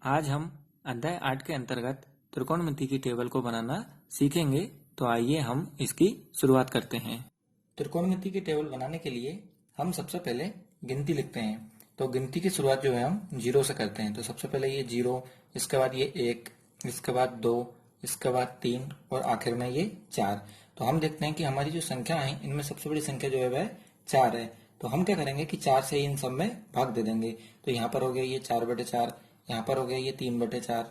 आज हम अध्याय 8 के अंतर्गत त्रिकोणमिति की टेबल को बनाना सीखेंगे। तो आइए हम इसकी शुरुआत करते हैं। त्रिकोणमिति की टेबल बनाने के लिए हम सबसे पहले गिनती लिखते हैं। तो गिनती की शुरुआत जो है हम 0 से करते हैं। तो सबसे पहले ये 0, इसके बाद ये 1, इसके बाद 2, इसके बाद 3 और आखिर में ये 4। तो हम देखते हैं कि हमारी जो संख्या है इनमें सबसे बड़ी संख्या जो है वह 4 है। तो हम क्या करेंगे कि 4 से इन सब में भाग दे देंगे। तो यहाँ पर हो गया ये 4/4, यहाँ पर हो गया ये 3/4,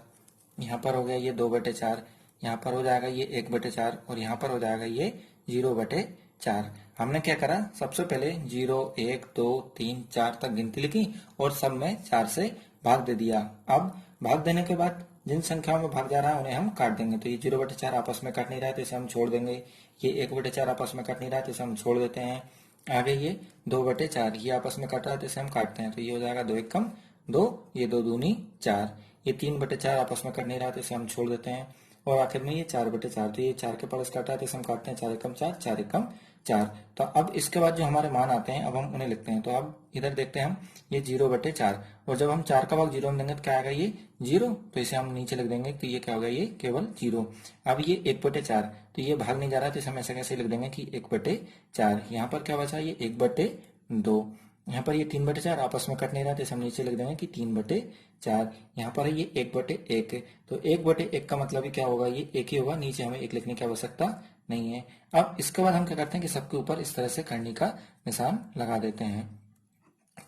यहाँ पर हो गया ये 2/4, यहाँ पर हो जाएगा ये 1/4 और यहाँ पर हो जाएगा ये 0/4। हमने क्या करा, सबसे पहले 0, 1, 2, 3, 4 तक गिनती लिखी और सब में 4 से भाग दे दिया। अब भाग देने के बाद जिन संख्याओं में भाग जा रहा है उन्हें हम काट देंगे। तो ये 0/4 आपस में कट नहीं रहा है तो इसे हम छोड़ देंगे। ये 1/4 आपस में कट नहीं रहा है तो इसे हम छोड़ देते हैं। आगे ये 2/4 ये आपस में कट रहा है तो इसे हम काटते हैं। तो ये हो जाएगा 2 एकम 2, ये 2 दूनी 4। ये 3/4 आपस में कट नहीं रहा तो इसे हम छोड़ देते हैं। और आखिर में ये 4/4, तो ये 4 के पड़ोस काटा है तो इसे हम काटते हैं। 4 एकम 4, 4 एकम 4। तो अब इसके बाद जो हमारे मान आते हैं अब हम उन्हें लिखते हैं। तो अब इधर देखते हैं हम, ये 0/4 और जब हम 4 का भाग 0 में देंगे तो क्या आएगा, ये 0। तो इसे हम नीचे लिख देंगे कि ये क्या होगा, ये केवल 0। अब ये 1/4, तो ये भाग नहीं जा रहा तो इसे हम ऐसे कैसे लिख देंगे कि 1/4। यहाँ पर क्या बचा, ये 1/2। यहाँ पर ये 3/4 आपस में कट नहीं रहा तो इसे हम नीचे लिख देंगे कि 3/4। यहाँ पर है ये 1/1, तो 1/1 का मतलब ही क्या होगा, ये 1 ही होगा। नीचे हमें 1 लिखने की आवश्यकता नहीं है। अब इसके बाद हम क्या करते हैं कि सबके ऊपर इस तरह से करनी का निशान लगा देते हैं।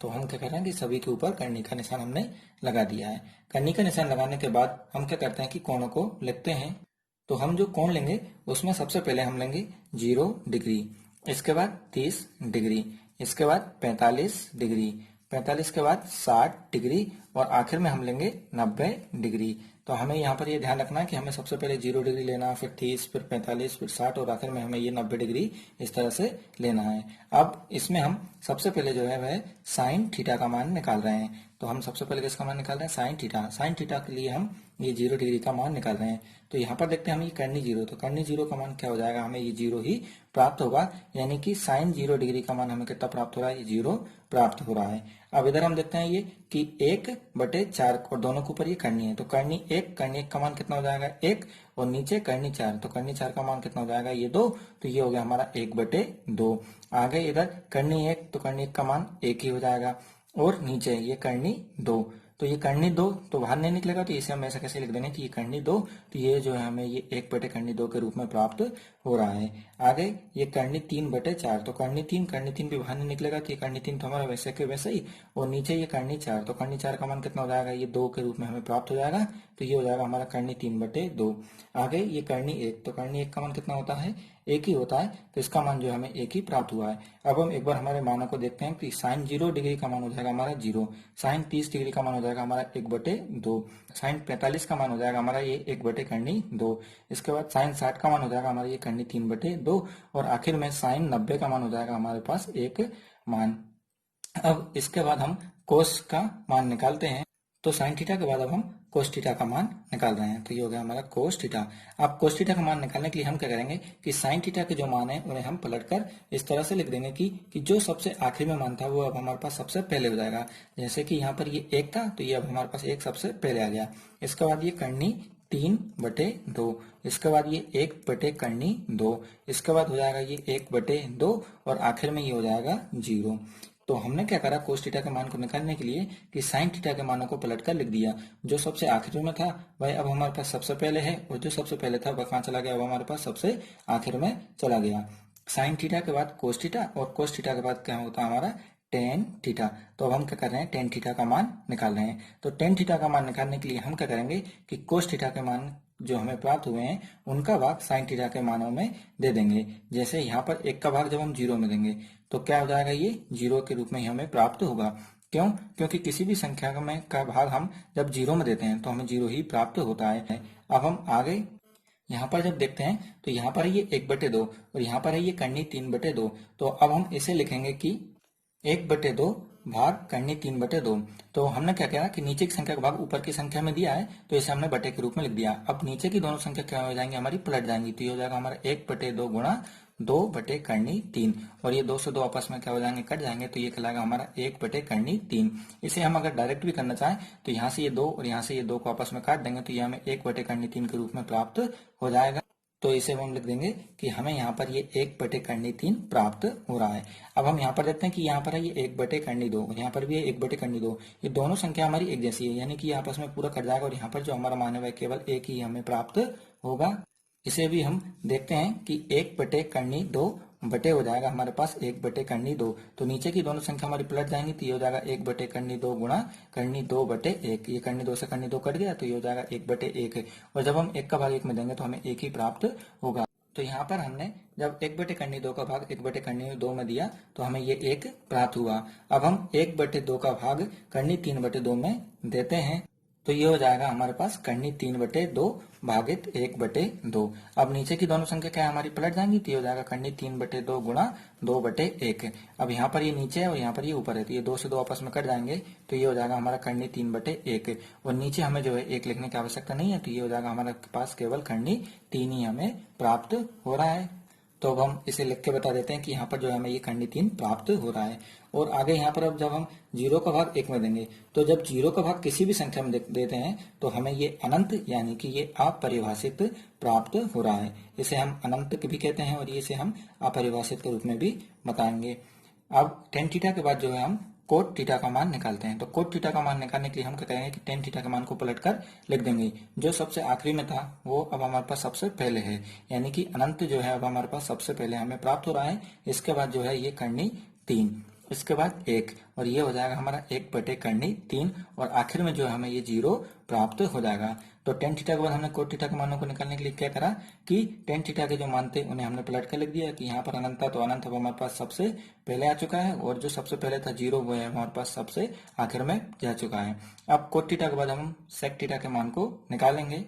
तो हम क्या कर रहे हैं कि सभी के ऊपर करनी का निशान हमने लगा दिया है। करनी का निशान लगाने के बाद हम क्या करते हैं कि कोणों को लिखते हैं। तो हम जो कोण लेंगे उसमें सबसे पहले हम लेंगे 0 डिग्री, इसके बाद 30 डिग्री, इसके बाद 45 डिग्री, 45 के बाद 60 डिग्री और आखिर में हम लेंगे 90 डिग्री। तो हमें यहाँ पर ये ध्यान रखना है कि हमें सबसे पहले 0 डिग्री लेना, फिर 30, फिर 45, फिर 60 और आखिर में हमें ये 90 डिग्री इस तरह से लेना है। अब इसमें हम सबसे पहले जो है वह साइन थीटा का मान निकाल रहे हैं। तो हम सबसे पहले किसका मान निकाल रहे हैं, साइन थीटा। साइन थीटा के लिए हम ये 0 डिग्री का मान निकाल रहे हैं। तो यहाँ पर देखते हैं हम ये करनी 0, तो करनी 0 का मान क्या हो जाएगा, हमें ये 0 ही प्राप्त होगा। यानी कि साइन 0 डिग्री का मान हमें कितना प्राप्त हो रहा है, ये 0 प्राप्त हो रहा है। अब इधर हम देखते हैं ये कि 1/4 और दोनों के ऊपर ये करनी है। तो करनी 1 का मान कितना हो जाएगा, 1 और नीचे करनी 4, तो करनी 4 का मान कितना हो जाएगा, ये 2। तो ये हो गया हमारा 1/2। आगे इधर करनी 1, तो करनी 1 का मान 1 ही हो जाएगा और नीचे ये करनी 2, तो ये करनी 2 तो बाहर नहीं निकलेगा तो इसे हम ऐसा कैसे लिख देंगे कि ये करनी 2। तो ये जो है हमें ये 1/2 के रूप में प्राप्त हो रहा है। आगे ये करनी 3/4, तो करनी 3 भी बाहर नहीं निकलेगा तो ये करनी 3 तो हमारा वैसे के वैसे ही। और नीचे ये करनी 4, तो करनी 4 का मान कितना हो जाएगा, ये 2 के रूप में हमें प्राप्त हो जाएगा। तो ये हो जाएगा हमारा करनी 3/2। आगे ये करनी 1, तो करनी 1 का मान कितना होता है, 1 ही होता है। तो इसका मान जो हमें 1 ही प्राप्त हुआ है। अब हम एक बार हमारे मानों को देखते हैं कि साइन 0 डिग्री का मान हो जाएगा हमारा 0, साइन 30 डिग्री का मान हो जाएगा हमारा 1/2, साइन 45 का मान हो जाएगा हमारा ये 1/2, इसके बाद साइन 60 का मान हो जाएगा हमारा ये करनी 3/2 और आखिर में साइन 90 का मान हो जाएगा हमारे पास एक मान। अब इसके बाद हम कोस का मान निकालते हैं। तो साइन थीटा के बाद अब हम कोस थीटा का मान निकाल रहे हैं। तो ये हो गया हमारा कोस थीटा। अब कोस थीटा का मान निकालने के लिए हम क्या करेंगे कि साइन थीटा के जो मान है उन्हें हम पलटकर इस तरह से लिख देंगे कि जो सबसे आखिर में मान था वो अब हमारे पास सबसे पहले हो जाएगा। जैसे कि यहाँ पर ये 1 था तो ये अब हमारे पास 1 सबसे पहले आ गया। इसके बाद ये करनी 3/2, इसके बाद ये 1/2, इसके बाद हो जाएगा ये 1/2 और आखिर में ये हो जाएगा 0। तो हमने क्या करा, कोस थीटा के मान को निकालने के लिए कि साइन थीटा के मानों को पलटकर लिख दिया। जो सबसे आखिर में था वह अब हमारे पास सबसे पहले है और जो सबसे पहले था वह कहाँ चला गया, वह हमारे पास सबसे आखिर में चला गया। साइन थीटा के बाद कोस थीटा और कोस थीटा के बाद क्या होता है हमारा टेन थीटा। तो अब हम क्या कर रहे हैं, टेन थीटा का मान निकाल रहे हैं। तो टेन थीटा का मान निकालने के लिए हम क्या करेंगे कि कोस थीटा के मान जो हमें प्राप्त हुए हैं उनका भाग साइन थीटा के मानों में दे देंगे। जैसे यहाँ पर 1 का भाग जब हम 0 में देंगे तो क्या हो जाएगा, ये 0 के रूप में ही हमें प्राप्त होगा। क्यों, क्योंकि किसी भी संख्या में का भाग हम जब 0 में देते हैं तो हमें 0 ही प्राप्त होता है। अब हम आगे यहाँ पर जब देखते हैं तो यहाँ पर है ये 1/2 और यहाँ पर है ये करनी 3/2। तो अब हम इसे लिखेंगे कि 1/2 भाग करनी 3/2। तो हमने क्या किया कि नीचे की संख्या का भाग ऊपर की संख्या में दिया है तो इसे हमने बटे के रूप में लिख दिया। अब नीचे की दोनों संख्या क्या हो जाएंगी, हमारी पलट जाएंगी। तो ये हो जाएगा हमारा 1/2 गुणा 2/3 और ये 2 से 2 आपस में क्या हो जाएंगे, कट जाएंगे, तो ये कहलाएगा हमारा 1/3। इसे हम अगर डायरेक्ट भी करना चाहें तो यहाँ से ये 2 और यहाँ से ये 2 को आपस में काट देंगे तो ये हमें 1/3 के रूप में प्राप्त हो जाएगा। तो इसे हम लिख देंगे कि हमें यहाँ पर ये 1/3 प्राप्त हो रहा है। अब हम यहाँ पर देखते हैं कि यहाँ पर है ये 1/2 और यहाँ पर भी है 1/2। ये दोनों संख्या हमारी एक जैसी है, यानी कि आपस में पूरा कट जाएगा और यहाँ पर जो हमारा मान है वह केवल एक ही हमें प्राप्त होगा। इसे भी हम देखते हैं कि 1/2 बटे हो जाएगा हमारे पास 1/2। तो नीचे की दोनों संख्या हमारी पलट जाएंगी तो ये हो जाएगा 1/2 गुणा 2/1। ये 2 से 2 कट गया तो ये हो जाएगा 1/1 और जब हम 1 का भाग 1 में देंगे तो हमें 1 ही प्राप्त होगा। तो यहाँ पर हमने जब 1/2 का भाग 1/2 में दिया तो हमें ये 1 प्राप्त हुआ। अब हम 1/2 का भाग 3/2 में देते हैं तो ये हो जाएगा हमारे पास 3/2 भागित 1/2। अब नीचे की दोनों संख्या क्या है हमारी पलट जाएंगी तो ये हो जाएगा 3/2 गुणा 2/1। अब यहाँ पर ये नीचे है और यहाँ पर ये ऊपर है तो ये 2 से 2 आपस में कट जाएंगे तो ये हो जाएगा हमारा 3/1 और नीचे हमें जो है 1 लिखने की आवश्यकता नहीं है तो ये हो जाएगा हमारे पास केवल 3 ही हमें प्राप्त हो रहा है। तो अब हम इसे लिख के बता देते हैं कि यहाँ पर जो है हमें ये 3 प्राप्त हो रहा है। और आगे यहाँ पर अब जब हम 0 का भाग 1 में देंगे तो जब 0 का भाग किसी भी संख्या में देते हैं तो हमें ये अनंत यानी कि ये अपरिभाषित प्राप्त हो रहा है। इसे हम अनंत भी कहते हैं और इसे हम अपरिभाषित के रूप में भी बताएंगे। अब tan थीटा के बाद जो है हम कोट थीटा का मान निकालते हैं। तो कोट थीटा का मान निकालने के लिए हम क्या करेंगे कि tan थीटा के मान को पलटकर लिख देंगे। जो सबसे आखिरी में था वो अब हमारे पास सबसे पहले है, यानी कि अनंत जो है अब हमारे पास सबसे पहले हमें प्राप्त हो रहा है। इसके बाद जो है ये 3, इसके बाद 1 और ये हो जाएगा हमारा 1/3 और आखिर में जो है हमें ये 0 प्राप्त हो जाएगा। तो tan थीटा के बाद हमने कोट थीटा के मानों को निकालने के लिए क्या करा कि tan थीटा के जो मान थे उन्हें हमने पलट कर लिख दिया कि यहाँ पर अनंत था तो अनंत अब हमारे पास सबसे पहले आ चुका है और जो सबसे पहले था 0 वो है हमारे पास सबसे आखिर में जा चुका है। अब कोट थीटा के बाद हम sec थीटा के मान को निकालेंगे।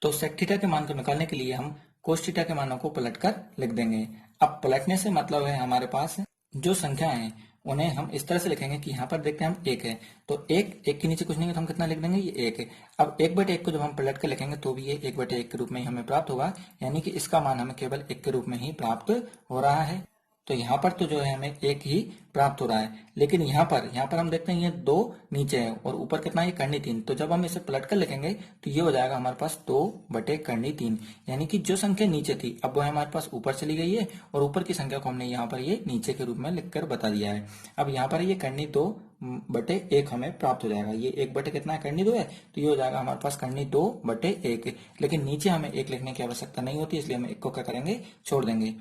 तो sec थीटा के मान को निकालने के लिए हम cos थीटा के मानों को पलट कर लिख देंगे। अब पलटने से मतलब है हमारे पास जो संख्या है उन्हें हम इस तरह से लिखेंगे कि यहाँ पर देखते हैं हम 1 है तो 1 के नीचे कुछ नहीं है तो हम कितना लिख देंगे ये 1 है। अब 1/1 को जब हम पलट कर लिखेंगे तो भी ये 1/1 के रूप में ही हमें प्राप्त होगा, यानी कि इसका मान हमें केवल 1 के रूप में ही प्राप्त हो रहा है। तो यहाँ पर तो जो है हमें 1 ही प्राप्त हो रहा है, लेकिन यहाँ पर हम देखते हैं ये 2 नीचे है और ऊपर कितना है 3। तो जब हम इसे पलट कर लिखेंगे तो ये हो जाएगा हमारे पास 2/3, यानी कि जो संख्या नीचे थी अब वो हमारे पास ऊपर चली गई है और ऊपर की संख्या को हमने यहाँ पर ये नीचे के रूप में लिखकर बता दिया है। अब यहाँ पर ये 2/1 हमें प्राप्त हो जाएगा। ये 1 कितना है 2 है तो ये हो जाएगा हमारे पास 2/1, लेकिन नीचे हमें 1 लिखने की आवश्यकता नहीं होती इसलिए हम 1 को क्या करेंगे छोड़ देंगे।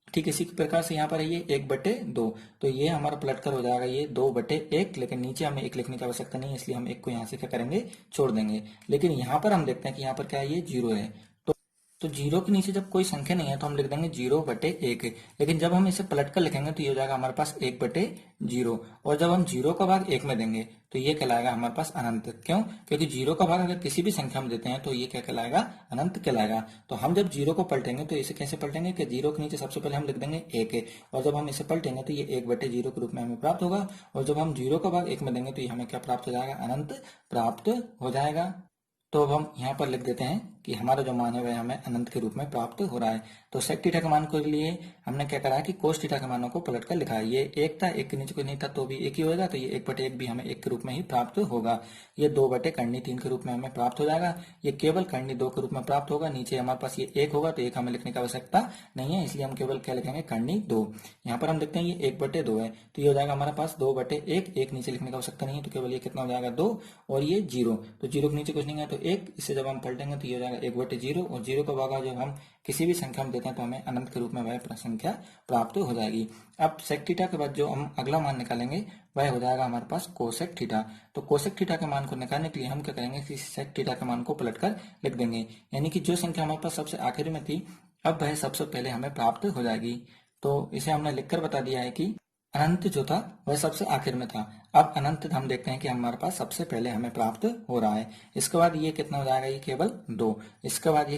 ठीक इसी प्रकार से यहाँ पर है ये 1/2 तो ये हमारा पलट कर हो जाएगा ये 2/1, लेकिन नीचे हमें 1 लिखने की आवश्यकता नहीं है इसलिए हम 1 को यहाँ से क्या करेंगे छोड़ देंगे। लेकिन यहाँ पर हम देखते हैं कि यहाँ पर क्या है ये 0 है तो 0 के नीचे जब कोई संख्या नहीं है तो हम लिख देंगे 0/1, लेकिन जब हम इसे पलट कर लिखेंगे तो ये हो जाएगा हमारे पास 1/0 और जब हम 0 का भाग 1 में देंगे तो ये कहलाएगा हमारे पास अनंत। क्यों? क्योंकि 0 का भाग अगर किसी भी संख्या में देते हैं तो ये क्या कहलाएगा अनंत कहलाएगा। तो हम जब 0 को पलटेंगे तो इसे कैसे पलटेंगे कि 0 के नीचे सबसे पहले हम लिख देंगे 1 और जब हम इसे पलटेंगे तो ये 1/0 के रूप में हमें प्राप्त होगा और जब हम 0 का भाग 1 में देंगे तो ये हमें क्या प्राप्त हो जाएगा अनंत प्राप्त हो जाएगा। तो अब हम यहाँ पर लिख देते हैं कि हमारा जो मान है वह हमें अनंत के रूप में प्राप्त हो रहा है। तो sec थीटा के मान के लिए हमने क्या करा कि cos थीटा के मानों को पलट कर लिखा है। ये 1 था, 1 के नीचे कोई नहीं था तो भी 1 ही होगा तो ये 1/1 भी हमें 1 के रूप में ही प्राप्त होगा। ये 2/3 के रूप में हमें प्राप्त हो जाएगा। ये केवल 2 के रूप में प्राप्त होगा। नीचे हमारे पास ये 1 होगा तो 1 हमें लिखने की आवश्यकता नहीं है इसलिए हम केवल क्या लिखेंगे 2। यहाँ पर हम देखते हैं ये 1/2 है तो ये हो जाएगा हमारे पास 2/1, 1 नीचे लिखने की आवश्यकता नहीं है तो केवल ये कितना हो जाएगा 2 और ये 0 तो 0 के नीचे कुछ नहीं है तो 1, इसे जब हम पलटेंगे तो ये हो जाएगा 1/0 और 0 का भागा जब हम किसी भी संख्या में देते हैं तो हमें अनंत के रूप में वह संख्या प्राप्त हो जाएगी। अब sec थीटा के बाद जो हम अगला मान निकालेंगे वह हो जाएगा हमारे पास cosec थीटा। तो cosec थीटा के मान को निकालने के लिए हम क्या करेंगे कि sec थीटा के मान को पलटकर लिख देंगे, यानी कि जो संख्या हमारे पास सबसे आखिर में थी अब वह सबसे पहले हमें प्राप्त हो जाएगी। तो इसे हमने लिखकर बता दिया है कि अनंत जो था वह सबसे आखिर में था। अब अनंत हम देखते हैं कि हमारे पास सबसे पहले हमें प्राप्त हो रहा है। इसके बाद ये कितना हो जाएगा ये केवल 2, इसके बाद ये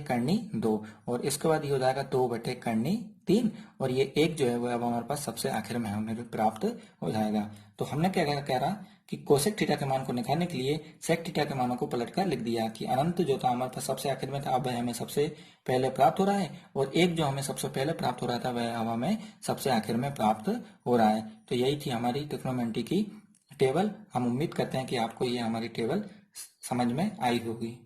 2 और इसके बाद ये हो जाएगा 2/3 3 और ये 1 जो है वो अब हमारे पास सबसे आखिर में हमें प्राप्त हो जाएगा। तो हमने क्या कह रहा कि कोसेक थीटा के मान को निकालने के लिए सेक थीटा के मानों को पलट कर लिख दिया कि अनंत जो था हमारे पास सबसे आखिर में था, अब हमें सबसे पहले प्राप्त हो रहा है, और 1 जो हमें सबसे पहले प्राप्त हो रहा था वह अब हमें सबसे आखिर में प्राप्त हो रहा है। तो यही थी हमारी ट्रिग्नोमेट्री की टेबल। हम उम्मीद करते हैं कि आपको ये हमारी टेबल समझ में आई होगी।